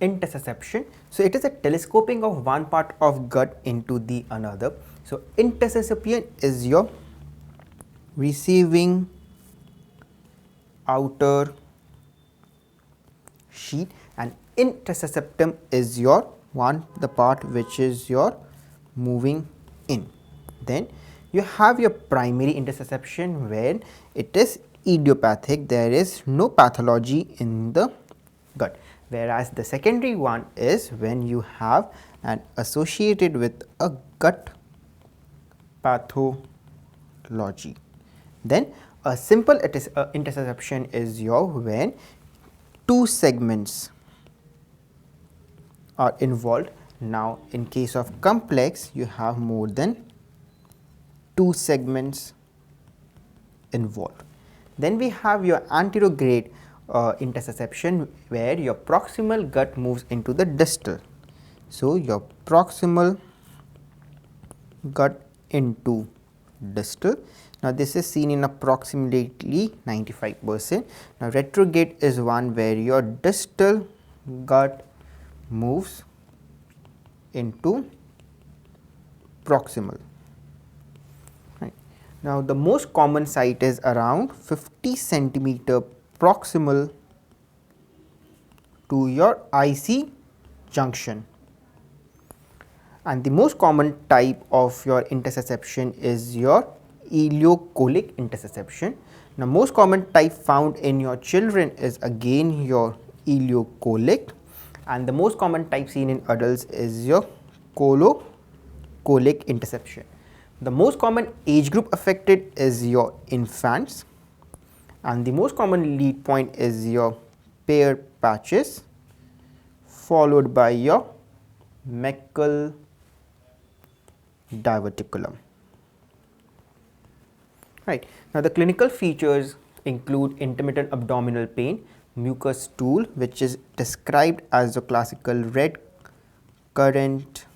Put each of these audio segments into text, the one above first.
Intussusception. So it is a telescoping of one part of gut into the another. So intussusception is your receiving outer sheet, and intussusceptum is your the part which is your moving in. Then you have your primary intussusception where it is idiopathic, there is no pathology in the gut, whereas the secondary one is when you have an associated with a gut pathology. Then a simple intussusception is your when two segments are involved. Now in case of complex you have more than two segments involved. Then we have your anterograde intussusception where your proximal gut moves into the distal. So your proximal gut into distal. Now this is seen in approximately 95%. Now retrograde is one where your distal gut moves into proximal. Right. Now the most common site is around 50 centimeter proximal to your IC junction. And the most common type of your intussusception is your ileocolic intussusception. Now most common type found in your children is again your ileocolic, and the most common type seen in adults is your colocolic intussusception. The most common age group affected is your infants, and the most common lead point is your pair patches followed by your Meckel diverticulum. Right. Now the clinical features include intermittent abdominal pain, mucus stool which is described as the classical red currant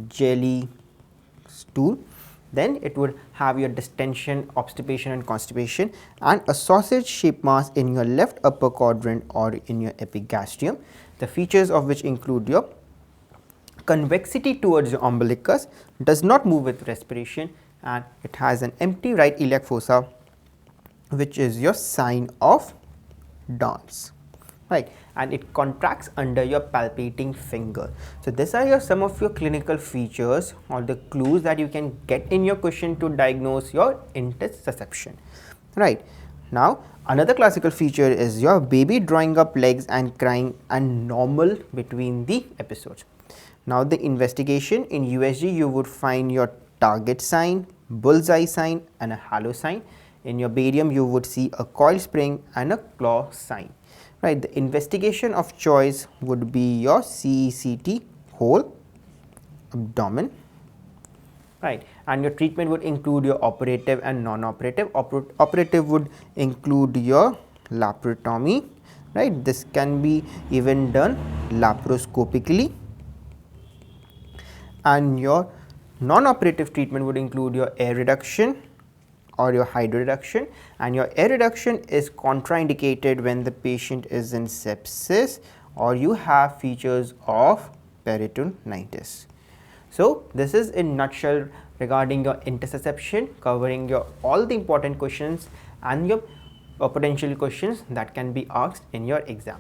jelly stool. Then it would have your distension, obstipation and constipation, and a sausage shaped mass in your left upper quadrant or in your epigastrium, the features of which include your convexity towards the umbilicus, does not move with respiration, and it has an empty right iliac fossa which is your sign of dance, right, and it contracts under your palpating finger. So these are some of your clinical features or the clues that you can get in your question to diagnose your intussusception, right. Now another classical feature is your baby drawing up legs and crying and normal between the episodes. Now the investigation in USG, you would find your target sign, bullseye sign and a halo sign. In your barium you would see a coil spring and a claw sign, right. The investigation of choice would be your CECT whole abdomen, right, and your treatment would include your operative and non-operative. Operative would include your laparotomy, right, this can be even done laparoscopically, and your non-operative treatment would include your air reduction or your hydroreduction, and your air reduction is contraindicated when the patient is in sepsis or you have features of peritonitis. So this is in nutshell regarding your intussusception, covering your all the important questions and your potential questions that can be asked in your exam.